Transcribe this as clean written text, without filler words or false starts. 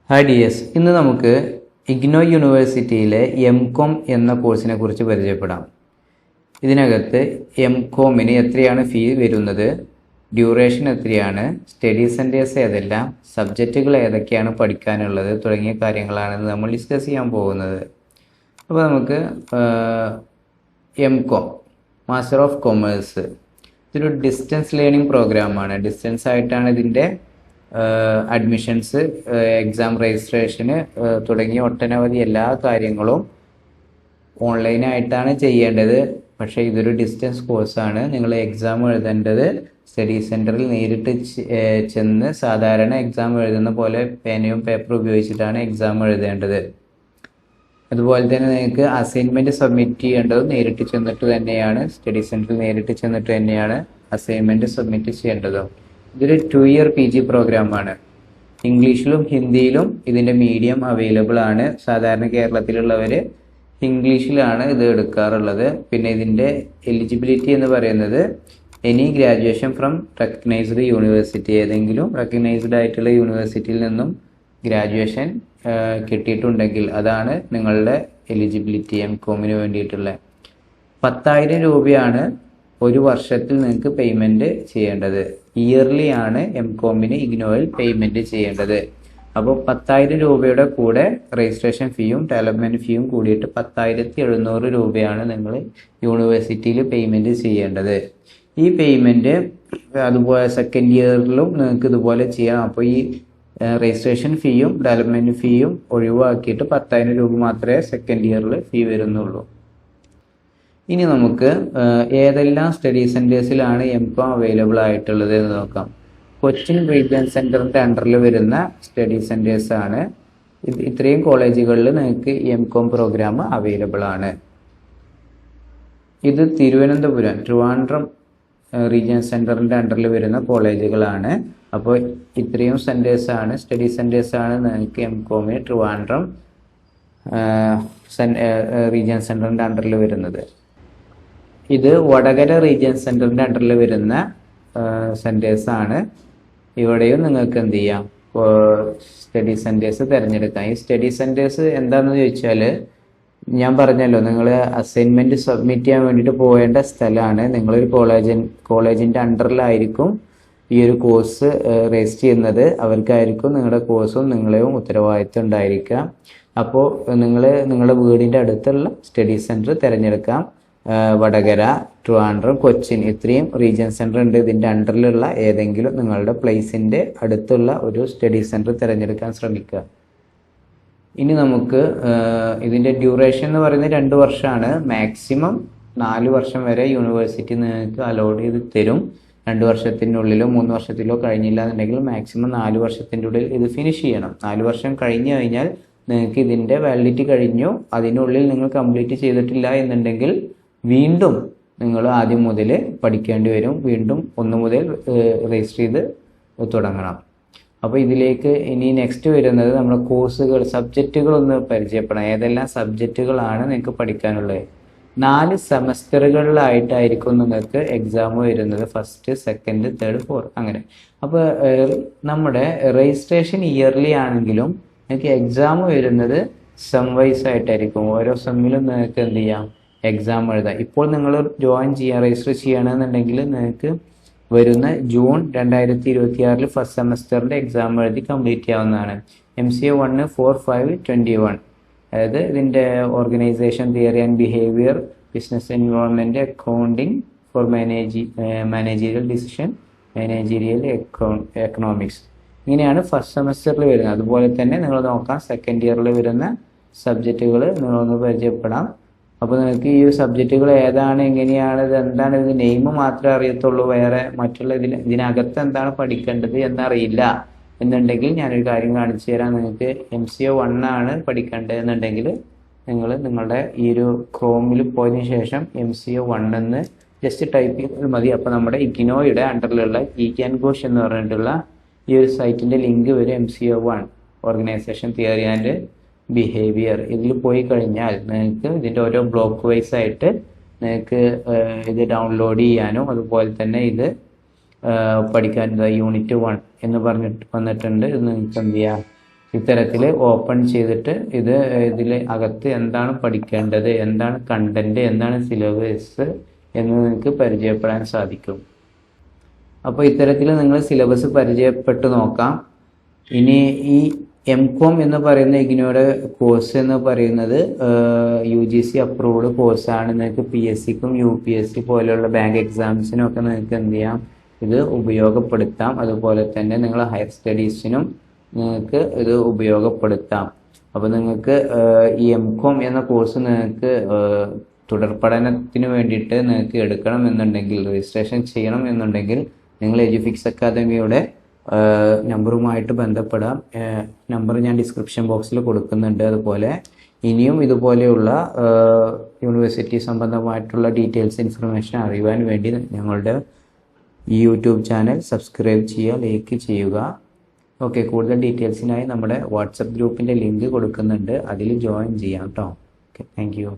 Hi dears, ഇന്ന് നമുക്ക് ഇഗ്നോ യൂണിവേഴ്സിറ്റിയിലെ എം.കോം എന്ന കോഴ്സിനെ കുറിച്ച് പരിചയപ്പെടാം. ഇതിനകത്ത് എം.കോമിന് എത്രയാണ് ഫീ വരുന്നത്, ഡ്യൂറേഷൻ എത്രയാണ്, സ്റ്റഡി സെൻറ്റേഴ്സ് ഏതെല്ലാം, സബ്ജക്റ്റുകൾ ഏതൊക്കെയാണ് പഠിക്കാനുള്ളത് തുടങ്ങിയ കാര്യങ്ങളാണ് നമ്മൾ ഡിസ്കസ് ചെയ്യാൻ പോകുന്നത്. അപ്പോൾ നമുക്ക് എം.കോം മാസ്റ്റർ ഓഫ് കൊമേഴ്സ് ഇതൊരു ഡിസ്റ്റൻസ് ലേണിംഗ് പ്രോഗ്രാമാണ്. ഡിസ്റ്റൻസ് ആയിട്ടാണ് ഇതിൻ്റെ അഡ്മിഷൻസ്, എക്സാം രജിസ്ട്രേഷന് തുടങ്ങിയ ഒട്ടനവധി എല്ലാ കാര്യങ്ങളും ഓൺലൈനായിട്ടാണ് ചെയ്യേണ്ടത്. പക്ഷേ ഇതൊരു ഡിസ്റ്റൻസ് കോഴ്സാണ്. നിങ്ങൾ എക്സാം എഴുതേണ്ടത് സ്റ്റഡി സെൻറ്ററിൽ നേരിട്ട് ചെന്ന് സാധാരണ എക്സാം എഴുതുന്ന പോലെ പേനയും പേപ്പറും ഉപയോഗിച്ചിട്ടാണ് എക്സാം എഴുതേണ്ടത്. അതുപോലെ തന്നെ നിങ്ങൾക്ക് അസൈൻമെൻറ്റ് സബ്മിറ്റ് ചെയ്യേണ്ടത് നേരിട്ട് ചെന്നിട്ട് തന്നെയാണ്, സ്റ്റഡി സെൻറ്ററിൽ നേരിട്ട് ചെന്നിട്ട് തന്നെയാണ് അസൈൻമെൻറ്റ് സബ്മിറ്റ് ചെയ്യേണ്ടത്. ഇതൊരു 2 ഇയർ PG പ്രോഗ്രാമാണ്. ഇംഗ്ലീഷിലും ഹിന്ദിയിലും ഇതിൻ്റെ മീഡിയം അവൈലബിൾ ആണ്. സാധാരണ കേരളത്തിലുള്ളവർ ഇംഗ്ലീഷിലാണ് ഇത് എടുക്കാറുള്ളത്. പിന്നെ ഇതിൻ്റെ എലിജിബിലിറ്റി എന്ന് പറയുന്നത് any graduation from recognised university, ഏതെങ്കിലും റെക്കഗ്നൈസ്ഡ് ആയിട്ടുള്ള യൂണിവേഴ്സിറ്റിയിൽ നിന്നും ഗ്രാജുവേഷൻ കിട്ടിയിട്ടുണ്ടെങ്കിൽ അതാണ് നിങ്ങളുടെ എലിജിബിലിറ്റി എം.കോമിന് വേണ്ടിയിട്ടുള്ള. 10,000 രൂപയാണ് ഒരു വർഷത്തിൽ നിങ്ങൾക്ക് പേയ്മെൻറ്റ് ചെയ്യേണ്ടത്. ഇയർലി ആണ് എം.കോമിന് ഇഗ്നോയിൽ പേയ്മെൻറ്റ് ചെയ്യേണ്ടത്. അപ്പോൾ 10,000 രൂപയുടെ കൂടെ രജിസ്ട്രേഷൻ ഫീയും ഡെവലപ്മെൻറ്റ് ഫീയും കൂടിയിട്ട് 10,700 രൂപയാണ് നിങ്ങൾ യൂണിവേഴ്സിറ്റിയിൽ പേയ്മെൻറ്റ് ചെയ്യേണ്ടത്. ഈ പേയ്മെൻറ്റ് അതുപോലെ സെക്കൻഡ് ഇയറിലും നിങ്ങൾക്ക് ഇതുപോലെ ചെയ്യാം. അപ്പോൾ ഈ രജിസ്ട്രേഷൻ ഫീയും ഡെവലപ്മെൻറ്റ് ഫീയും ഒഴിവാക്കിയിട്ട് 10,000 രൂപ മാത്രമേ സെക്കൻഡ് ഇയറിൽ ഫീ വരുന്നുള്ളൂ. ഇനി നമുക്ക് ഏതെല്ലാം സ്റ്റഡി സെൻറ്റേഴ്സിലാണ് എം.കോം അവൈലബിൾ ആയിട്ടുള്ളത് എന്ന് നോക്കാം. കൊച്ചിൻ റീജിയൻ സെൻറ്ററിൻ്റെ അണ്ടറിൽ വരുന്ന സ്റ്റഡി സെൻറ്റേഴ്സാണ്. ഇത്രയും കോളേജുകളിൽ നിങ്ങൾക്ക് എം.കോം പ്രോഗ്രാം അവൈലബിൾ ആണ്. ഇത് തിരുവനന്തപുരം, ട്രിവാൻഡ്രം റീജിയൻ സെൻറ്ററിൻ്റെ അണ്ടറിൽ വരുന്ന കോളേജുകളാണ്. അപ്പോൾ ഇത്രയും സെൻറ്റേഴ്സാണ്, സ്റ്റഡി സെൻറ്റേഴ്സാണ് നിങ്ങൾക്ക് എം.കോമിന് ട്രിവാൻഡ്രം റീജിയൻ സെൻറ്ററിൻ്റെ അണ്ടറിൽ വരുന്നത്. ഇത് വടകര റീജിയൻ സെൻറ്ററിൻ്റെ അണ്ടറിൽ വരുന്ന സെൻറ്റേഴ്സാണ്. ഇവിടെയും നിങ്ങൾക്ക് എന്ത് ചെയ്യാം, സ്റ്റഡി സെൻറ്റേഴ്സ് തിരഞ്ഞെടുക്കാം. ഈ സ്റ്റഡി സെൻറ്റേഴ്സ് എന്താണെന്ന് ചോദിച്ചാൽ ഞാൻ പറഞ്ഞല്ലോ, നിങ്ങൾ അസൈൻമെൻറ്റ് സബ്മിറ്റ് ചെയ്യാൻ വേണ്ടിയിട്ട് പോകേണ്ട സ്ഥലമാണ്. നിങ്ങളൊരു കോളേജിൻ്റെ അണ്ടറിലായിരിക്കും ഈ ഒരു കോഴ്സ് രജിസ്റ്റർ ചെയ്യുന്നത്. അവർക്കായിരിക്കും നിങ്ങളുടെ കോഴ്സും നിങ്ങളെയും ഉത്തരവാദിത്വം ഉണ്ടായിരിക്കുക. അപ്പോൾ നിങ്ങളുടെ വീടിൻ്റെ അടുത്തുള്ള സ്റ്റഡി സെൻറ്റർ തിരഞ്ഞെടുക്കാം. വടകര, ട്രിവാൻഡ്രം, കൊച്ചിൻ ഇത്രയും റീജിയൻ സെൻറ്റർ ഉണ്ട്. ഇതിൻ്റെ അണ്ടറിലുള്ള ഏതെങ്കിലും നിങ്ങളുടെ പ്ലേസിൻ്റെ അടുത്തുള്ള ഒരു സ്റ്റഡി സെൻറ്റർ തിരഞ്ഞെടുക്കാൻ ശ്രമിക്കുക. ഇനി നമുക്ക് ഇതിൻ്റെ ഡ്യൂറേഷൻ എന്ന് പറയുന്നത് 2 വർഷമാണ്. മാക്സിമം 4 വർഷം വരെ യൂണിവേഴ്സിറ്റി നിങ്ങൾക്ക് അലോട്ട് ചെയ്ത് തരും. 2 വർഷത്തിനുള്ളിലോ 3 വർഷത്തിലോ കഴിഞ്ഞില്ല എന്നുണ്ടെങ്കിൽ മാക്സിമം 4 വർഷത്തിൻ്റെ ഉള്ളിൽ ഇത് ഫിനിഷ് ചെയ്യണം. 4 വർഷം കഴിഞ്ഞു കഴിഞ്ഞാൽ നിങ്ങൾക്ക് ഇതിൻ്റെ വാലിഡിറ്റി കഴിഞ്ഞു, അതിനുള്ളിൽ നിങ്ങൾ കംപ്ലീറ്റ് ചെയ്തിട്ടില്ല എന്നുണ്ടെങ്കിൽ വീണ്ടും നിങ്ങൾ ആദ്യം മുതൽ പഠിക്കേണ്ടി വരും. വീണ്ടും 1 മുതൽ രജിസ്റ്റർ ചെയ്ത് തുടങ്ങണം. അപ്പോൾ ഇതിലേക്ക് ഇനി നെക്സ്റ്റ് വരുന്നത് നമ്മുടെ കോഴ്സുകൾ, സബ്ജക്റ്റുകളൊന്ന് പരിചയപ്പെടാം. ഏതെല്ലാം സബ്ജക്റ്റുകളാണ് നിങ്ങൾക്ക് പഠിക്കാനുള്ളത്. 4 സെമസ്റ്ററുകളിലായിട്ടായിരിക്കും നിങ്ങൾക്ക് എക്സാം വരുന്നത്. ഫസ്റ്റ്, സെക്കൻഡ്, തേർഡ്, ഫോർത്ത് അങ്ങനെ. അപ്പോൾ നമ്മുടെ രജിസ്ട്രേഷൻ ഇയർലി ആണെങ്കിലും നിങ്ങൾക്ക് എക്സാം വരുന്നത് സെം വൈസ് ആയിട്ടായിരിക്കും. ഓരോ സെമ്മിലും നിങ്ങൾക്ക് എന്ത് ചെയ്യാം, എക്സാം എഴുതാം. ഇപ്പോൾ നിങ്ങൾ രജിസ്റ്റർ ചെയ്യണമെന്നുണ്ടെങ്കിൽ നിങ്ങൾക്ക് വരുന്ന ജൂൺ 2026 ഫസ്റ്റ് സെമസ്റ്ററിൻ്റെ എക്സാം എഴുതി കംപ്ലീറ്റ് ചെയ്യാവുന്നതാണ്. MCA 1 4 5 21, അതായത് ഇതിൻ്റെ organisation theory and behaviour, business environment, accounting for managerial decision, managerial economics, ഇങ്ങനെയാണ് ഫസ്റ്റ് സെമസ്റ്ററിൽ വരുന്നത്. അതുപോലെ തന്നെ നിങ്ങൾ നോക്കാം സെക്കൻഡ് ഇയറിൽ വരുന്ന സബ്ജക്റ്റുകൾ നിങ്ങളൊന്ന് പരിചയപ്പെടാം. അപ്പോൾ നിങ്ങൾക്ക് ഈ സബ്ജക്റ്റുകൾ ഏതാണ്, എങ്ങനെയാണ്, ഇത് എന്താണ്, ഇത് നെയിം മാത്രമേ അറിയത്തുള്ളൂ, വേറെ മറ്റുള്ള ഇതിനകത്ത് എന്താണ് പഠിക്കേണ്ടത് എന്നറിയില്ല എന്നുണ്ടെങ്കിൽ ഞാനൊരു കാര്യം കാണിച്ചു തരാം. നിങ്ങൾക്ക് MCA 1 ആണ് പഠിക്കേണ്ടത് എന്നുണ്ടെങ്കിൽ നിങ്ങളുടെ ഈ ഒരു ക്രോമിൽ പോയതിനു ശേഷം MCA 1 എന്ന് ജസ്റ്റ് ടൈപ്പ് ചെയ്താൽ മതി. അപ്പോൾ നമ്മുടെ ഇഗ്നോയുടെ അണ്ടറിലുള്ള ഈക്യാൻഘോഷ് എന്ന് പറഞ്ഞിട്ടുള്ള ഈ ഒരു സൈറ്റിൻ്റെ ലിങ്ക് വരും. MCA 1 organisation theory and behaviour, ഇതിൽ പോയി കഴിഞ്ഞാൽ നിങ്ങൾക്ക് ഇതിൻ്റെ ഓരോ ബ്ലോക്ക് വൈസ് ആയിട്ട് നിങ്ങൾക്ക് ഇത് ഡൗൺലോഡ് ചെയ്യാനും അതുപോലെ തന്നെ ഇത് പഠിക്കാൻ യൂണിറ്റ് 1 എന്ന് പറഞ്ഞിട്ട് വന്നിട്ടുണ്ട്. ഇത് നിങ്ങൾക്ക് എന്ത് ചെയ്യാം, ഇത്തരത്തിൽ ഓപ്പൺ ചെയ്തിട്ട് ഇതിൽ അകത്ത് എന്താണ് പഠിക്കേണ്ടത്, എന്താണ് കണ്ടന്റ്, എന്താണ് സിലബസ് എന്ന് നിങ്ങൾക്ക് പരിചയപ്പെടാൻ സാധിക്കും. അപ്പോൾ ഇത്തരത്തിൽ നിങ്ങൾ സിലബസ് പരിചയപ്പെട്ട് നോക്കാം. ഇനി ഈ എംകോം എന്ന് പറയുന്ന ഇഗ്നോയുടെ കോഴ്സ് എന്ന് പറയുന്നത് UGC അപ്രൂവ്ഡ് കോഴ്സാണ്. നിങ്ങൾക്ക് PSCക്കും UPSC പോലെയുള്ള ബാങ്ക് എക്സാംസിനും ഒക്കെ നിങ്ങൾക്ക് എന്ത് ചെയ്യാം, ഇത് ഉപയോഗപ്പെടുത്താം. അതുപോലെ തന്നെ നിങ്ങൾ ഹയർ സ്റ്റഡീസിനും നിങ്ങൾക്ക് ഇത് ഉപയോഗപ്പെടുത്താം. അപ്പോൾ നിങ്ങൾക്ക് ഈ എംകോം എന്ന കോഴ്സ് നിങ്ങൾക്ക് തുടർ പഠനത്തിന് വേണ്ടിയിട്ട് നിങ്ങൾക്ക് എടുക്കണം എന്നുണ്ടെങ്കിൽ, രജിസ്ട്രേഷൻ ചെയ്യണം എന്നുണ്ടെങ്കിൽ നിങ്ങൾ എഡ്യൂഫിക്സ് അക്കാദമിയുടെ നമ്പറുമായിട്ട് ബന്ധപ്പെടാം. നമ്പർ ഞാൻ ഡിസ്ക്രിപ്ഷൻ ബോക്സിൽ കൊടുക്കുന്നുണ്ട്. അതുപോലെ ഇനിയും ഇതുപോലെയുള്ള യൂണിവേഴ്സിറ്റി സംബന്ധമായിട്ടുള്ള ഡീറ്റെയിൽസ് ഇൻഫർമേഷൻ അറിയുവാൻ വേണ്ടി ഞങ്ങളുടെ ഈ യൂട്യൂബ് ചാനൽ സബ്സ്ക്രൈബ് ചെയ്യുക, ലൈക്ക് ചെയ്യുക. ഓക്കെ, കൂടുതൽ ഡീറ്റെയിൽസിനായി നമ്മുടെ വാട്സപ്പ് ഗ്രൂപ്പിൻ്റെ ലിങ്ക് കൊടുക്കുന്നുണ്ട്, അതിൽ ജോയിൻ ചെയ്യാം കേട്ടോ. Okay, thank you.